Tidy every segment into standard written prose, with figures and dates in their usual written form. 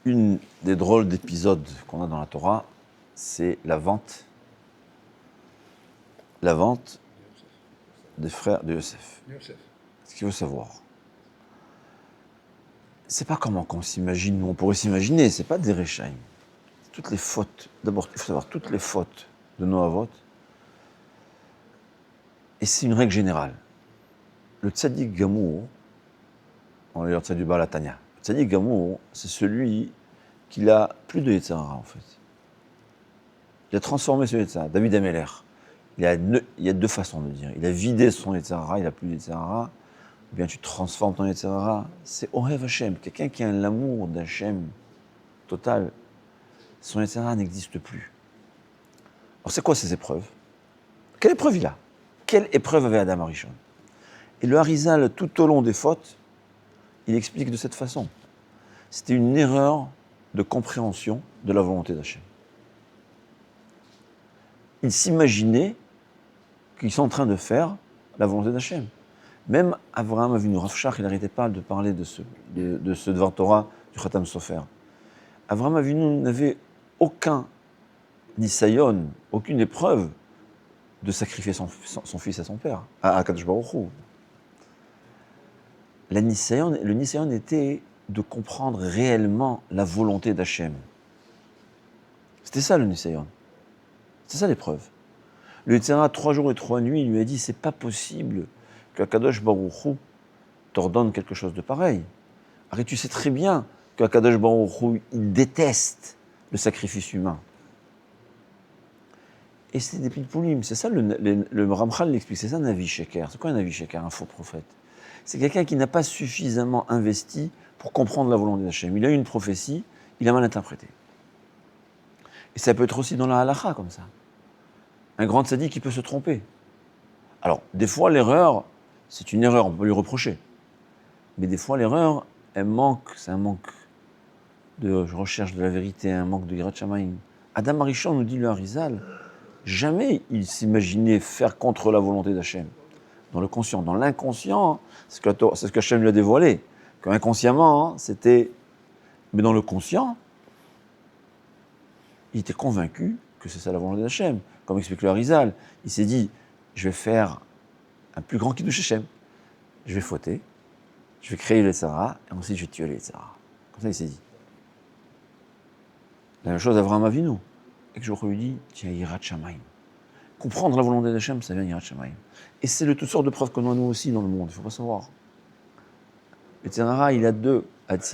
Une des drôles d'épisodes qu'on a dans la Torah, c'est la vente des frères de Yosef. Ce qu'il faut savoir, c'est pas comment qu'on s'imagine, nous on pourrait s'imaginer, c'est pas des Rechaim. Toutes les fautes, d'abord il faut savoir toutes les fautes de Noavot, et c'est une règle générale. Le tzaddik gamour, on va dire tzaddik Baal Tanya, le tzaddik gamour, c'est celui qui a plus de Yetzer Hara en fait. Il a transformé ce Yetzer Hara. David Ameller, il y a deux façons de dire. Il a vidé son Yetzer Hara, il n'a plus de Yetzer Hara, ou bien tu transformes ton Yetzer Hara. C'est Ohev Hashem, quelqu'un qui a l'amour d'Hashem total. Son Yetzer Hara n'existe plus. Alors c'est quoi ces épreuves? Quelle épreuve il a? Quelle épreuve avait Adam Arishon? Et le Harizal, tout au long des fautes, il explique de cette façon. C'était une erreur de compréhension de la volonté d'Hachem. Ils s'imaginaient qu'ils sont en train de faire la volonté d'Hachem. Même Avraham Avinu, Rav Shach, il n'arrêtait pas de parler de ce Dvar Torah du Khatam Sofer. Avraham Avinu n'avait aucun nisayon, aucune épreuve de sacrifier son fils à son père, à Kadosh Baruch Hu. Le nisayon était de comprendre réellement la volonté d'Hachem. C'était ça le nisayon. C'est ça l'épreuve. Le Yetzer Hara, 3 jours et 3 nuits, il lui a dit, c'est pas possible qu'Akadosh Baruch Hu t'ordonne quelque chose de pareil. Arrête, tu sais très bien qu'Akadosh Baruch Hu, il déteste le sacrifice humain. Et c'est des pitpoulim, c'est ça le Ramchal l'explique, c'est ça un Navi Sheker. C'est quoi un Navi Sheker, un faux prophète? C'est quelqu'un qui n'a pas suffisamment investi pour comprendre la volonté d'Hachem. Il a eu une prophétie, il a mal interprété. Et ça peut être aussi dans la halakha comme ça. Un grand tzaddik qui peut se tromper. Alors, des fois, l'erreur, c'est une erreur, on peut lui reprocher. Mais des fois, l'erreur, elle manque, c'est un manque de recherche de la vérité, un manque de Yirat Shamayim. Adam Arishon nous dit le Harizal, jamais il s'imaginait faire contre la volonté d'Hachem. Dans le conscient. Dans l'inconscient, c'est ce que Hachem lui a dévoilé. Qu'inconsciemment, c'était... Mais dans le conscient, il était convaincu que c'est ça la volonté d'Hachem. Comme explique le Harizal, il s'est dit, je vais faire un plus grand kiddush Hachem. Je vais fauter, je vais créer le Yetzer Hara, et ensuite je vais tuer le Yetzer Hara. Comme ça, il s'est dit. La même chose d'Avraham Avinu. Et que je lui dis, tu as Yirat Shamayim. Comprendre la volonté d'Hachem, ça vient Yirat Shamayim. Et c'est de toutes sortes de preuves qu'on a nous aussi dans le monde, il ne faut pas savoir. Le Yetzer Hara, il a deux,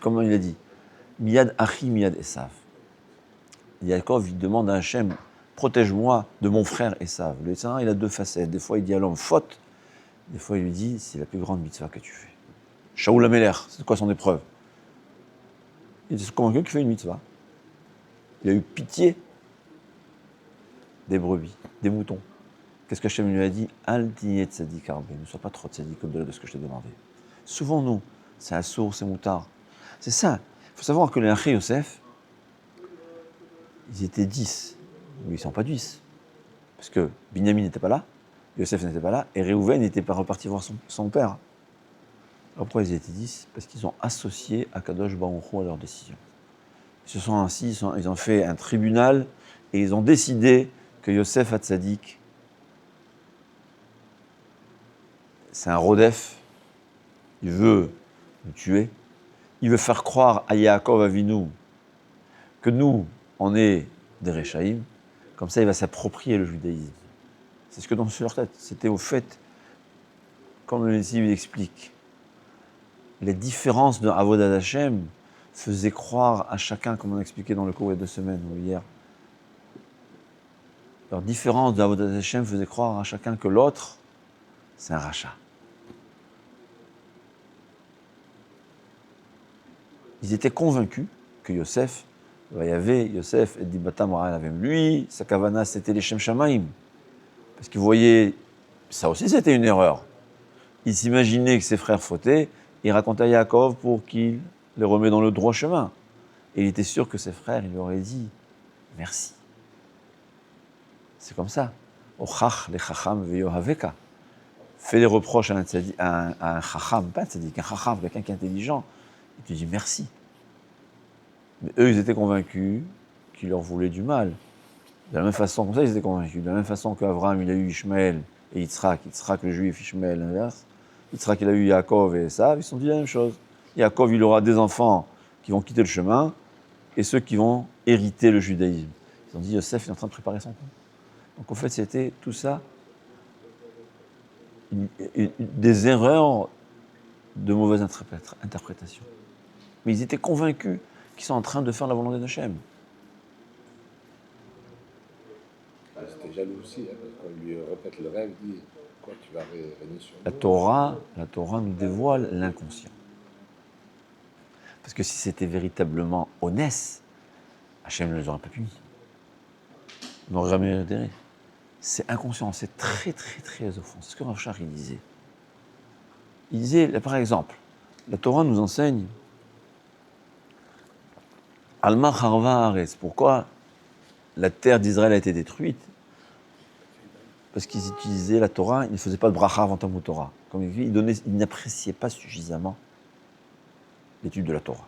comme il a dit, Miyad Achi, Miyad Esav. Yaakov, il demande à Hachem, protège-moi de mon frère Esav. Le Yetzer Hara, il a deux facettes. Des fois, il dit à l'homme, faute. Des fois, il lui dit, c'est la plus grande mitzvah que tu fais. Shaoul Améler, c'est quoi son épreuve? Il est convaincu qu'il fait une mitzvah. Il a eu pitié des brebis, des moutons. Qu'est-ce qu'Hachem lui a dit? Al tiyeh tzadik arbe, ne sois pas trop tzadik au-delà de ce que je t'ai demandé. Souvent, nous, c'est assour, c'est moutard. C'est ça. Il faut savoir que les Achei Yosef, ils étaient 10. Mais ils ne sont pas 10. Parce que Binyamin n'était pas là, Yosef n'était pas là, et Réhouven n'était pas reparti voir son père. Alors pourquoi ils étaient 10? Parce qu'ils ont associé Akadosh Baruch Hu à leur décision. Ils se sont assis, ils ont fait un tribunal, et ils ont décidé que Yosef Hatzadik, c'est un rodef, il veut nous tuer, il veut faire croire à Yaakov Avinu que nous, on est des Rechaïm, comme ça il va s'approprier le judaïsme. C'est ce que dans leur tête, c'était au fait, comme le Messie explique, les différences de Avodat Hashem faisaient croire à chacun, comme on a expliqué dans le cours il y a 2 semaines ou hier, leur différence de Avodat Hashem faisait croire à chacun que l'autre, c'est un rachat. Ils étaient convaincus que Yosef, il y avait Yosef et Dibatam avait lui, sa kavana c'était les Shem Shamaim. Parce qu'ils voyaient, ça aussi c'était une erreur. Ils s'imaginaient que ses frères fautaient, il racontait à Yaakov pour qu'il les remet dans le droit chemin. Et il était sûr que ses frères, il lui aurait dit merci. C'est comme ça. Ochach le chacham veyohaveka. Fais des reproches à un chacham, pas un tzadik, un chacham, quelqu'un qui est intelligent. Il te dit merci. Mais eux, ils étaient convaincus qu'il leur voulait du mal. De la même façon, comme ça, ils étaient convaincus. De la même façon qu'Abraham, il a eu Ishmaël et Yitzhak le juif, Ishmaël l'inverse. Yitzhak, il a eu Yaakov et Esav, ils se sont dit la même chose. Yaakov, il aura des enfants qui vont quitter le chemin et ceux qui vont hériter le judaïsme. Ils ont dit, Yosef, il est en train de préparer son coup. Donc en fait, c'était tout ça, des erreurs de mauvaise interprétation. Mais ils étaient convaincus qu'ils sont en train de faire la volonté d'Hachem. C'était jaloux aussi, hein, parce qu'on lui répète le rêve, il dit quoi, tu vas régner sur nous. La Torah nous dévoile l'inconscient. Parce que si c'était véritablement honnête, Hachem ne les aurait pas punis. Ils n'auraient jamais adhéré. C'est inconscient, c'est très très très offensant. C'est ce que Rav Shach il disait. Il disait, là, par exemple, la Torah nous enseigne Alma Harva Haaretz. Pourquoi la terre d'Israël a été détruite? Parce qu'ils utilisaient la Torah, ils ne faisaient pas de bracha avant Talmud Torah. Comme il dit, ils n'appréciaient pas suffisamment l'étude de la Torah.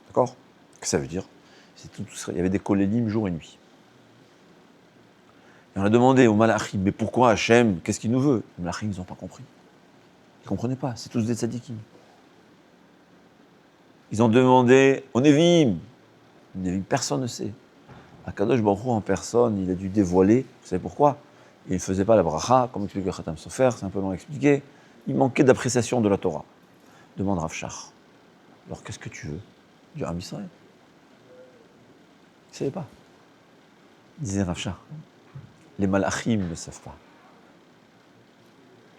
D'accord? Qu'est-ce que ça veut dire? Il y avait des kolélim jour et nuit. Et on a demandé aux Malachim, mais pourquoi Hachem, qu'est-ce qu'il nous veut? Les Malachim, ils n'ont pas compris. Ils ne comprenaient pas, c'est tous des tzadikim. Ils ont demandé aux Nevi'im. Les Nevi'im, personne ne sait. Akadosh Baruch Hu en personne, il a dû dévoiler, vous savez pourquoi? Il ne faisait pas la bracha, comme explique le Khatam Sofer, c'est un peu long à expliquer. Il manquait d'appréciation de la Torah. Demande Rav Shach. Alors qu'est-ce que tu veux du Ham Israël? Il ne savait pas. Il disait Rav Shach. Les Malachim ne savent pas.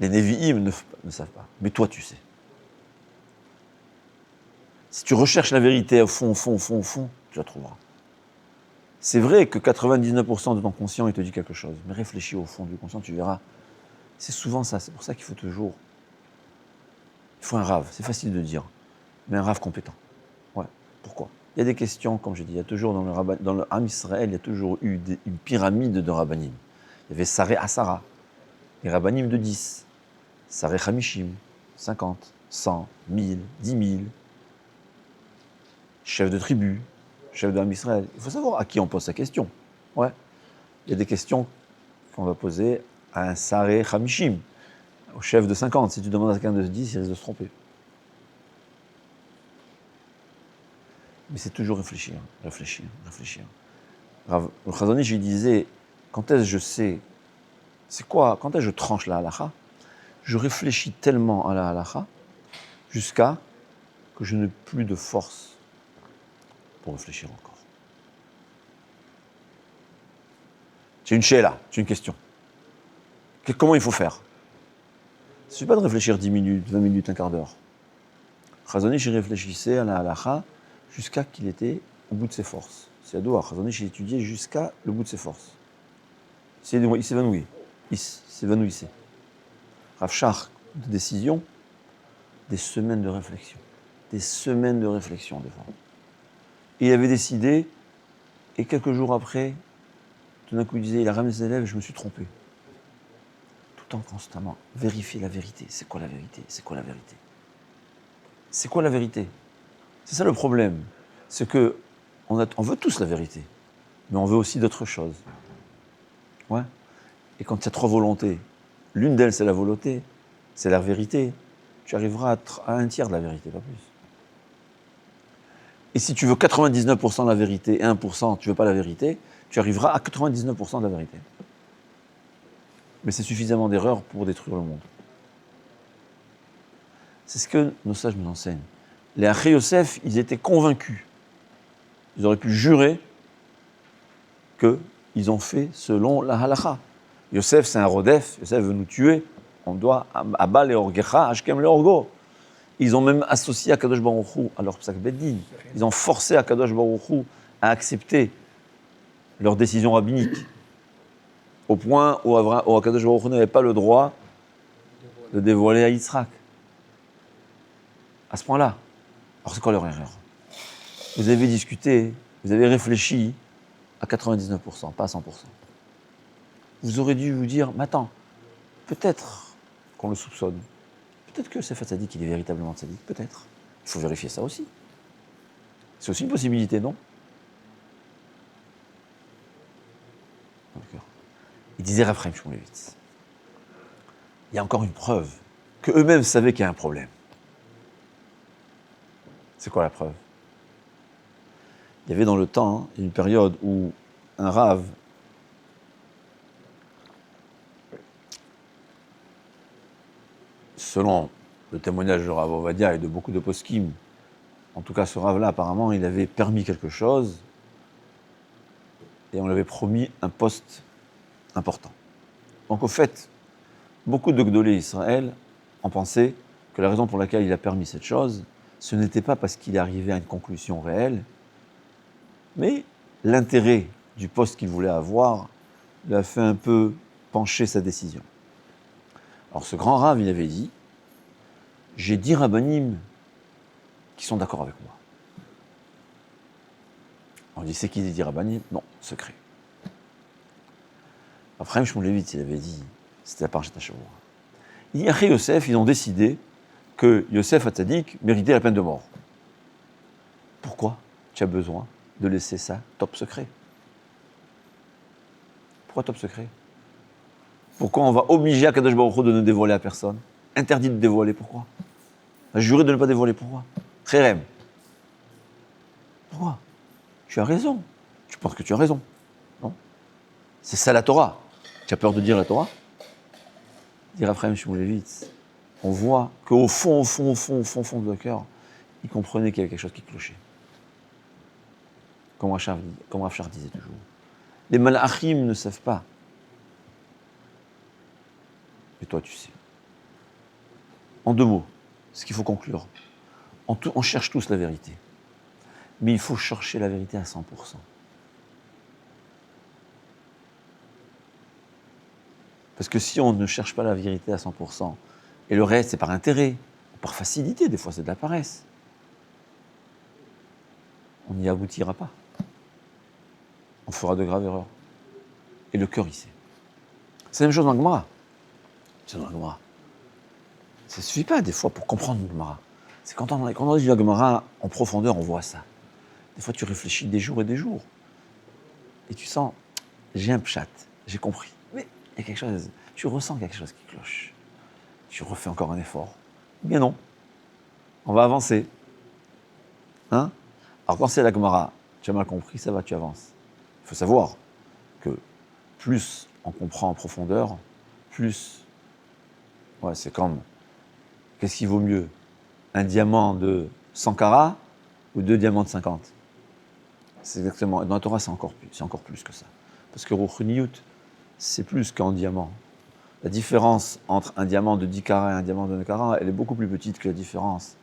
Les Nevi'im ne savent pas. Mais toi, tu sais. Si tu recherches la vérité au fond, tu la trouveras. C'est vrai que 99% de ton conscient, il te dit quelque chose. Mais réfléchis au fond du conscient, tu verras. C'est souvent ça. C'est pour ça qu'il faut toujours... Il faut un rave. C'est facile de dire. Mais un rave compétent. Ouais. Pourquoi? Il y a des questions, comme j'ai dit, il y a toujours dans le Ham Israël, il y a toujours eu une pyramide de rabbanim. Il y avait Saré Asara, les rabbanim de 10. Saré Hamishim, 50, 100, 1000, 10 000. Chef de tribu, chef de Ham Israël. Il faut savoir à qui on pose sa question. Ouais. Il y a des questions qu'on va poser à un Saré Hamishim, au chef de 50. Si tu demandes à quelqu'un de 10, il risque de se tromper. Mais c'est toujours réfléchir. Le Chazon Ish, il disait, quand est-ce que je sais, c'est quoi, quand est-ce que je tranche la halakha? Je réfléchis tellement à la halakha jusqu'à que je n'ai plus de force pour réfléchir encore. J'ai une sheila, j'ai une question. Comment il faut faire? Il ne suffit pas de réfléchir 10 minutes, 20 minutes, un quart d'heure. Chazon Ish, il réfléchissait à la halakha jusqu'à qu'il était au bout de ses forces. C'est Adoua. Chazon Ish, il étudiait jusqu'à le bout de ses forces. Il s'évanouit. Il s'évanouissait. Rav Shach, de décision, des semaines de réflexion. Des semaines de réflexion, des fois. Et il avait décidé, et quelques jours après, tout d'un coup, il disait, il a ramené ses élèves, je me suis trompé. Tout en constamment, vérifier la vérité. C'est quoi la vérité? C'est quoi la vérité? C'est quoi la vérité? C'est ça le problème. C'est que on veut tous la vérité, mais on veut aussi d'autres choses. Ouais. Et quand il y a trois volontés, l'une d'elles c'est la volonté, c'est la vérité, tu arriveras à un tiers de la vérité, pas plus. Et si tu veux 99% de la vérité et 1% tu veux pas la vérité, tu arriveras à 99% de la vérité. Mais c'est suffisamment d'erreurs pour détruire le monde. C'est ce que nos sages nous enseignent. Les Achei Yosef, ils étaient convaincus. Ils auraient pu jurer qu'ils ont fait selon la halakha. Yosef, c'est un rodef. Yosef veut nous tuer. On doit Abba le orgecha, Ashkem le orgo. Ils ont même associé Akadosh Baruch Hu à leur psak beddin. Ils ont forcé Akadosh Baruch Hu à accepter leur décision rabbinique. Au point où Akadosh Baruch Hu n'avait pas le droit de dévoiler à Yitzhak. À ce point-là. Alors c'est quoi leur erreur? Vous avez discuté, vous avez réfléchi à 99%, pas à 100%. Vous aurez dû vous dire, mais attends, peut-être qu'on le soupçonne. Peut-être que Sefer Tzadik, il est véritablement Tzadik, peut-être. Il faut vérifier ça aussi. C'est aussi une possibilité, non? D'accord. Il disait Rav Chaim Shmulevitz, il y a encore une preuve que eux-mêmes savaient qu'il y a un problème. C'est quoi la preuve? Il y avait dans le temps une période où un Rav selon le témoignage de Rav Ovadia et de beaucoup de poskim, en tout cas ce Rav-là apparemment il avait permis quelque chose et on lui avait promis un poste important. Donc au fait, beaucoup de Gdolé Israël ont pensé que la raison pour laquelle il a permis cette chose, ce n'était pas parce qu'il est arrivé à une conclusion réelle, mais l'intérêt du poste qu'il voulait avoir lui a fait un peu pencher sa décision. Alors ce grand Rav, il avait dit, j'ai 10 rabbinim qui sont d'accord avec moi. On dit, c'est qui les 10 rabbinim? Non, secret. Après, Chaim Shmulevitz, il avait dit, c'était la Parashat Hashavua. Il dit, après Yosef, ils ont décidé que Yosef Hatzadik méritait la peine de mort. Pourquoi tu as besoin de laisser ça top secret? Pourquoi top secret? Pourquoi on va obliger Akadosh Baruch Hu de ne dévoiler à personne? Interdit de dévoiler, pourquoi? On a juré de ne pas dévoiler, pourquoi? Trérem. Pourquoi? Tu as raison. Tu penses que tu as raison. Non? C'est ça la Torah. Tu as peur de dire la Torah? Dire Rav Chaim Shmulevitz, on voit qu'au fond de leur cœur, ils comprenaient qu'il y avait quelque chose qui clochait. Comme Rav Shar disait toujours. Les malachim ne savent pas. Et toi, tu sais. En 2 mots, ce qu'il faut conclure. On cherche tous la vérité. Mais il faut chercher la vérité à 100%. Parce que si on ne cherche pas la vérité à 100%, et le reste, c'est par intérêt, par facilité, des fois c'est de la paresse, on n'y aboutira pas. On fera de graves erreurs. Et le cœur, il sait. C'est la même chose dans le Gemara. C'est dans le Gemara. Ça ne suffit pas, des fois, pour comprendre le Gemara. C'est quand on lit la Gemara en profondeur, on voit ça. Des fois, tu réfléchis des jours et des jours. Et tu sens, j'ai un pchat, j'ai compris. Mais il y a quelque chose, tu ressens quelque chose qui cloche. Tu refais encore un effort. Mais non, on va avancer. Hein? Alors quand c'est la Gemara, tu as mal compris, ça va, tu avances. Il faut savoir que plus on comprend en profondeur, plus... Ouais, c'est comme... Qu'est-ce qui vaut mieux? Un diamant de 100 carats ou 2 diamants de 50? C'est exactement... Dans la Torah, c'est encore plus que ça. Parce que Ruchniyut, c'est plus qu'en diamant. La différence entre un diamant de 10 carats et un diamant de 9 carats, elle est beaucoup plus petite que la différence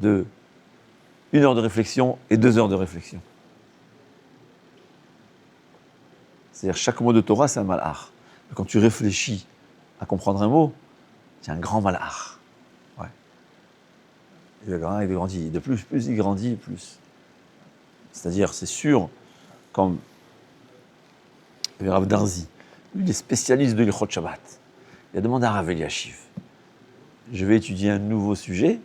de 1 heure de réflexion et 2 heures de réflexion. C'est-à-dire, chaque mot de Torah, c'est un malach. Quand tu réfléchis à comprendre un mot, c'est un grand malach. Ouais. Et le grand, il grandit. De plus il grandit, plus. C'est-à-dire, c'est sûr, comme le Rav Darzi, lui, il est spécialiste de l'Ilchot Shabbat. Il a demandé à Rav Eliashiv, je vais étudier un nouveau sujet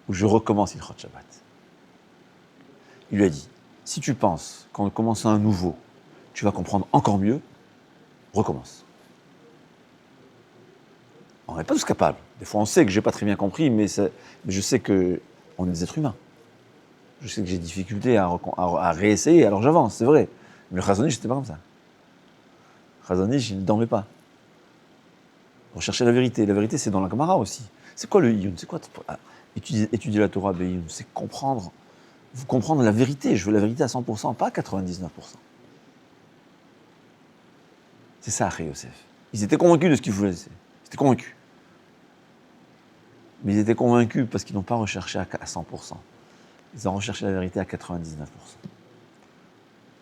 ou je recommence l'Ilchot Shabbat. Il lui a dit, si tu penses qu'en commençant un nouveau, tu vas comprendre encore mieux, recommence. On n'est pas tous capables. Des fois, on sait que je n'ai pas très bien compris, mais je sais qu'on est des êtres humains. Je sais que j'ai des difficultés à réessayer, alors j'avance, c'est vrai. Mais le Chazon Ish, c'était pas comme ça. Le Chazon Ish, il ne dormait pas. On cherchait la vérité. La vérité, c'est dans la Gemara aussi. C'est quoi le Iyun? C'est quoi étudier la Torah, Be'iyun? C'est comprendre la vérité. Je veux la vérité à 100%, pas à 99%. C'est ça, Achei Yosef. Ils étaient convaincus de ce qu'ils voulaient. Ils étaient convaincus. Mais ils étaient convaincus parce qu'ils n'ont pas recherché à 100%. Ils ont recherché la vérité à 99%.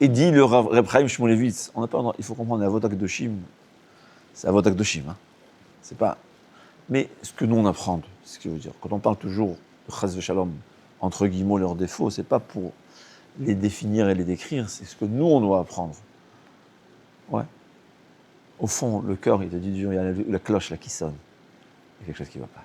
Et dit le Reb Chaim Shmulevitz, il faut comprendre, Avot HaKadoshim, c'est Avot HaKadoshim. Hein. C'est pas... Mais ce que nous on apprend, c'est ce qu'il veut dire. Quand on parle toujours de Chas v'Shalom, entre guillemets, leurs défauts, c'est pas pour les définir et les décrire, c'est ce que nous on doit apprendre. Ouais. Au fond, le cœur, il te dit, il y a la cloche là qui sonne. Il y a quelque chose qui ne va pas.